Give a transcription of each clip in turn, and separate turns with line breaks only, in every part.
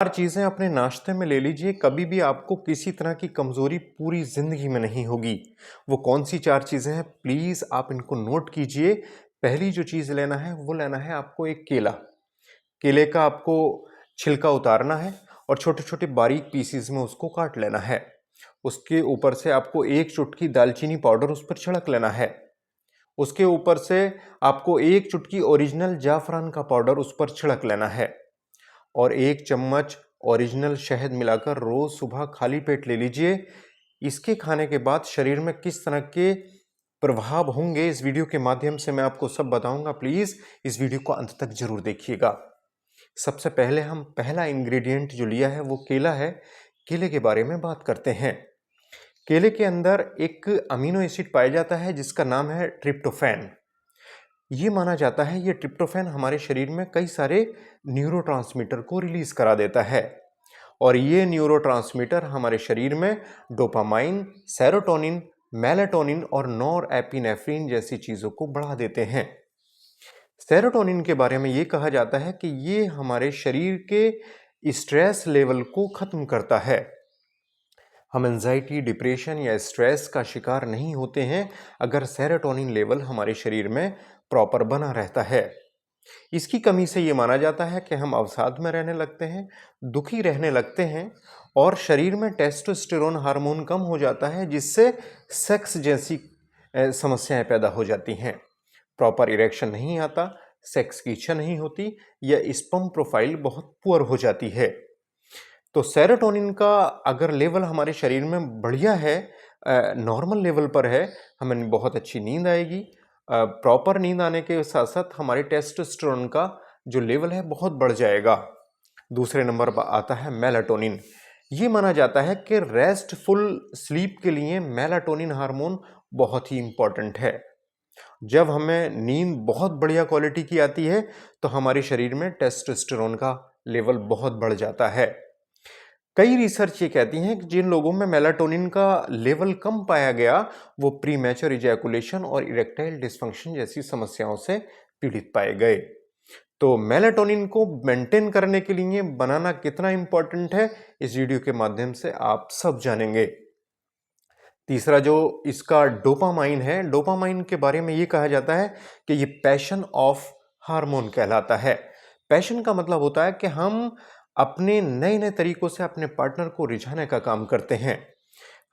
4 चीज़ें अपने नाश्ते में ले लीजिए, कभी भी आपको किसी तरह की कमज़ोरी पूरी ज़िंदगी में नहीं होगी। वो कौन-सी 4 चीज़ें हैं, प्लीज़ आप इनको नोट कीजिए। पहली जो चीज़ लेना है, वो लेना है आपको एक केला। केले का आपको छिलका उतारना है और छोटे-छोटे बारीक पीसेज़ में उसको काट लेना है। उसके ऊपर से आपको 1 चुटकी दालचीनी पाउडर उस पर छिड़क लेना है। उसके ऊपर से आपको 1 चुटकी ओरिजिनल जाफ़रान का पाउडर उस पर छिड़क लेना है। और 1 चम्मच ओरिजिनल शहद मिलाकर रोज सुबह खाली पेट ले लीजिए। इसके खाने के बाद शरीर में किस तरह के प्रभाव होंगे, इस वीडियो के माध्यम से मैं आपको सब बताऊंगा। प्लीज इस वीडियो को अंत तक जरूर देखिएगा। सबसे पहले हम पहला इंग्रेडिएंट जो लिया है वो केला है। केले के बारे में बात करते हैं। केले के अंदर एक अमीनो एसिड पाया जाता है जिसका नाम है ट्रिप्टोफैन। ये माना जाता है ये ट्रिप्टोफैन हमारे शरीर में कई सारे न्यूरोट्रांसमीटर को रिलीज करा देता है और ये न्यूरोट्रांसमीटर हमारे शरीर में डोपामाइन, सेरोटोनिन, मेलाटोनिन और नॉरएपिनेफ्रिन जैसी चीजों को बढ़ा देते हैं। सेरोटोनिन के बारे में ये कहा जाता है कि ये हमारे शरीर के स्ट्रेस लेवल को खत्म करता है। हम एंजाइटी, डिप्रेशन या स्ट्रेस का शिकार नहीं होते हैं अगर सेरोटोनिन लेवल हमारे शरीर में प्रॉपर बना रहता है। इसकी कमी से ये माना जाता है कि हम अवसाद में रहने लगते हैं, दुखी रहने लगते हैं और शरीर में टेस्टोस्टेरोन हार्मोन कम हो जाता है जिससे सेक्स जैसी समस्याएं पैदा हो जाती हैं। प्रॉपर इरेक्शन नहीं आता, सेक्स की इच्छा नहीं होती या स्पर्म प्रोफाइल बहुत पुअर हो जाती है। तो सेरोटोनिन का अगर लेवल हमारे शरीर में बढ़िया है, नॉर्मल लेवल पर है, हमें बहुत अच्छी नींद आएगी। प्रॉपर नींद आने के साथ साथ हमारे टेस्टोस्टेरोन का जो लेवल है बहुत बढ़ जाएगा। दूसरे नंबर पर आता है मेलाटोनिन। ये माना जाता है कि रेस्टफुल स्लीप के लिए मेलाटोनिन हार्मोन बहुत ही इंपॉर्टेंट है। जब हमें नींद बहुत बढ़िया क्वालिटी की आती है तो हमारे शरीर में टेस्टोस्टेरोन का लेवल बहुत बढ़ जाता है। कई रिसर्च ये कहती हैं कि जिन लोगों में मेलाटोनिन का लेवल कम पाया गया वो प्रीमैच्योर इजैकुलेशन और इरेक्टाइल डिसफंक्शन जैसी समस्याओं से पीड़ित पाए गए। तो मेलाटोनिन को मेंटेन करने के लिए बनाना कितना इंपॉर्टेंट है इस वीडियो के माध्यम से आप सब जानेंगे। तीसरा जो इसका डोपामाइन है, डोपामाइन के बारे में ये कहा जाता है कि ये पैशन ऑफ हार्मोन कहलाता है। पैशन का मतलब होता है कि हम अपने नए नए तरीकों से अपने पार्टनर को रिझाने का काम करते हैं।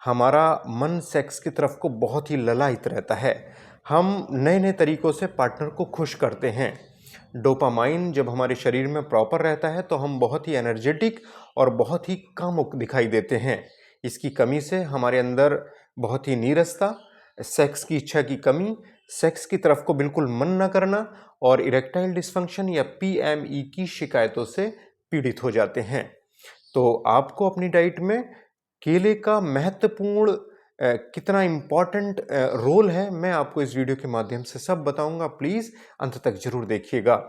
हमारा मन सेक्स की तरफ को बहुत ही ललायित रहता है। हम नए नए तरीकों से पार्टनर को खुश करते हैं। डोपामाइन जब हमारे शरीर में प्रॉपर रहता है तो हम बहुत ही एनर्जेटिक और बहुत ही कामुक दिखाई देते हैं। इसकी कमी से हमारे अंदर बहुत ही नीरसता, सेक्स की इच्छा की कमी, सेक्स की तरफ को बिल्कुल मन न करना और इरेक्टाइल डिसफंक्शन या पीएमई की शिकायतों से पीड़ित हो जाते हैं। तो आपको अपनी डाइट में केले का महत्वपूर्ण कितना इंपॉर्टेंट रोल है मैं आपको इस वीडियो के माध्यम से सब बताऊंगा। प्लीज अंत तक जरूर देखिएगा।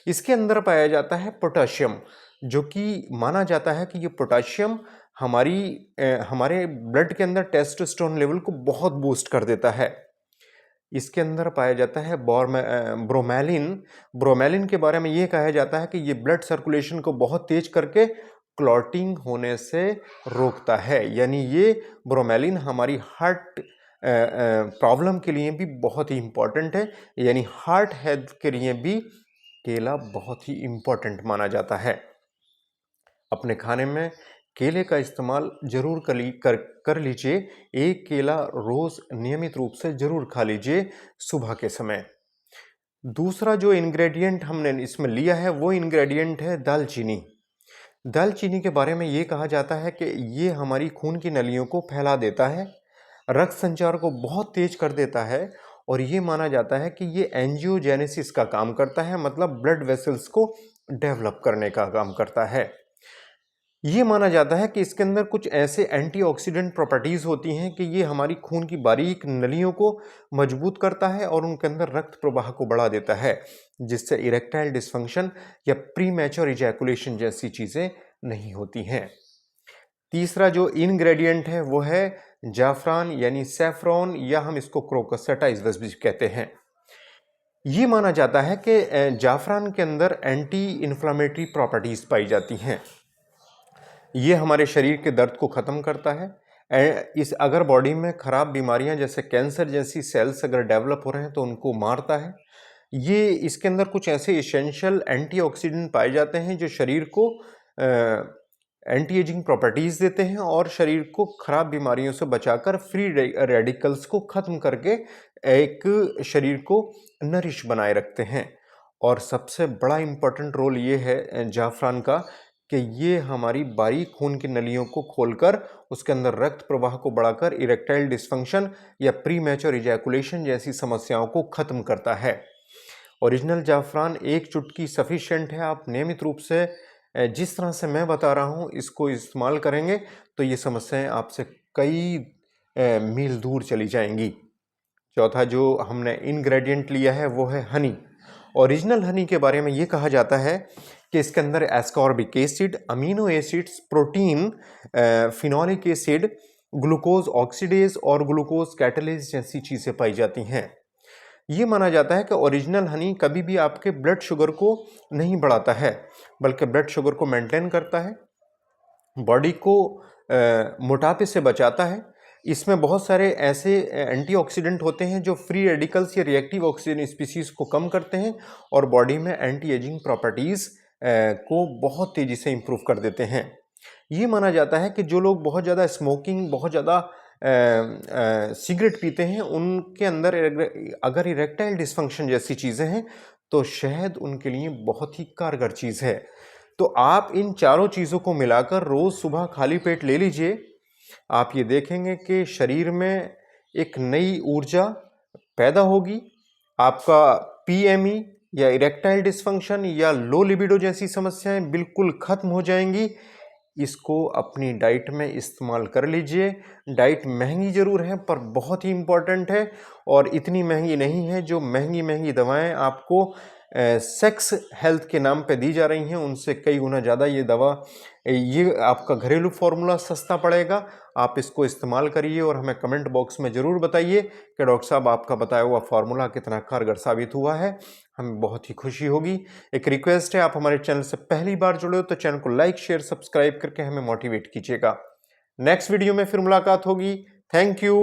इसके अंदर पाया जाता है पोटाशियम, जो कि माना जाता है कि ये पोटाशियम हमारे ब्लड के अंदर टेस्टोस्टेरोन लेवल को बहुत बूस्ट कर देता है। इसके अंदर पाया जाता है ब्रोमेलिन। ब्रोमेलिन के बारे में ये कहा जाता है कि ये ब्लड सर्कुलेशन को बहुत तेज करके क्लॉटिंग होने से रोकता है। यानी ये ब्रोमेलिन हमारी हार्ट प्रॉब्लम के लिए भी बहुत ही इंपॉर्टेंट है। यानी हार्ट हेल्थ के लिए भी केला बहुत ही इंपॉर्टेंट माना जाता है। अपने खाने में केले का इस्तेमाल जरूर कर लीजिए। एक केला रोज नियमित रूप से जरूर खा लीजिए सुबह के समय। दूसरा जो इंग्रेडिएंट हमने इसमें लिया है वो इंग्रेडिएंट है दालचीनी। दालचीनी के बारे में ये कहा जाता है कि ये हमारी खून की नलियों को फैला देता है, रक्त संचार को बहुत तेज कर देता है और ये माना जाता है कि ये एंजियोजेनेसिस का काम करता है, मतलब ब्लड वेसल्स को डेवलप करने का काम करता है। ये माना जाता है कि इसके अंदर कुछ ऐसे एंटीऑक्सीडेंट प्रॉपर्टीज होती हैं कि ये हमारी खून की बारीक नलियों को मजबूत करता है और उनके अंदर रक्त प्रवाह को बढ़ा देता है, जिससे इरेक्टाइल डिसफंक्शन या प्रीमैच्योर इजैकुलेशन जैसी चीजें नहीं होती हैं। तीसरा जो इंग्रेडिएंट है वो है जाफरान यानी सैफरॉन, या हम इसको क्रोकस सैटाइवस भी कहते हैं। ये माना जाता है कि जाफरान के अंदर एंटी इन्फ्लामेटरी प्रॉपर्टीज पाई जाती हैं। ये हमारे शरीर के दर्द को ख़त्म करता है। इस अगर बॉडी में ख़राब बीमारियां जैसे कैंसर जैसी सेल्स अगर डेवलप हो रहे हैं तो उनको मारता है। ये इसके अंदर कुछ ऐसे इसेंशियल एंटीऑक्सीडेंट पाए जाते हैं जो शरीर को एंटी एजिंग प्रॉपर्टीज़ देते हैं और शरीर को ख़राब बीमारियों से बचाकर फ्री रेडिकल्स को ख़त्म करके एक शरीर को नरिश बनाए रखते हैं। और सबसे बड़ा इम्पोर्टेंट रोल ये है जाफरान का कि ये हमारी बारीक खून की नलियों को खोलकर उसके अंदर रक्त प्रवाह को बढ़ाकर इरेक्टाइल डिस्फंक्शन या प्री मैच्योर इजैकुलेशन जैसी समस्याओं को ख़त्म करता है। ओरिजिनल जाफरान एक चुटकी सफिशिएंट है। आप नियमित रूप से जिस तरह से मैं बता रहा हूँ इसको इस्तेमाल करेंगे तो ये समस्याएं आपसे कई मील दूर चली जाएंगी। चौथा जो हमने इंग्रेडिएंट लिया है वो है हनी। ओरिजिनल हनी के बारे में ये कहा जाता है कि इसके अंदर ascorbic acid, amino acids, protein, phenolic acid, glucose oxidase और ग्लूकोज कैटलेज जैसी चीज़ें पाई जाती हैं। ये माना जाता है कि ओरिजिनल हनी कभी भी आपके ब्लड शुगर को नहीं बढ़ाता है बल्कि ब्लड शुगर को मेंटेन करता है, बॉडी को मोटापे से बचाता है। इसमें बहुत सारे ऐसे एंटीऑक्सीडेंट होते हैं जो फ्री रेडिकल्स या रिएक्टिव ऑक्सीजन स्पीसीज को कम करते हैं और बॉडी में एंटी एजिंग प्रॉपर्टीज़ को बहुत तेज़ी से इम्प्रूव कर देते हैं। ये माना जाता है कि जो लोग बहुत ज़्यादा स्मोकिंग, बहुत ज़्यादा सिगरेट पीते हैं, उनके अंदर अगर इरेक्टाइल डिस्फंक्शन जैसी चीज़ें हैं तो शहद उनके लिए बहुत ही कारगर चीज़ है। तो आप इन चारों चीज़ों को मिलाकर रोज़ सुबह खाली पेट ले लीजिए। आप ये देखेंगे कि शरीर में एक नई ऊर्जा पैदा होगी। आपका पीएमई या इरेक्टाइल डिस्फंक्शन या लो लिबिडो जैसी समस्याएं बिल्कुल ख़त्म हो जाएंगी। इसको अपनी डाइट में इस्तेमाल कर लीजिए। डाइट महंगी ज़रूर है पर बहुत ही इम्पॉर्टेंट है और इतनी महंगी नहीं है जो महंगी महंगी दवाएं आपको सेक्स हेल्थ के नाम पे दी जा रही हैं, उनसे कई गुना ज़्यादा ये आपका घरेलू फार्मूला सस्ता पड़ेगा। आप इसको इस्तेमाल करिए और हमें कमेंट बॉक्स में ज़रूर बताइए कि डॉक्टर साहब आपका बताया हुआ फार्मूला कितना कारगर साबित हुआ है। हमें बहुत ही खुशी होगी। एक रिक्वेस्ट है, आप हमारे चैनल से पहली बार जुड़े हो तो चैनल को लाइक, शेयर, सब्सक्राइब करके हमें मोटिवेट कीजिएगा। नेक्स्ट वीडियो में फिर मुलाकात होगी। Thank you.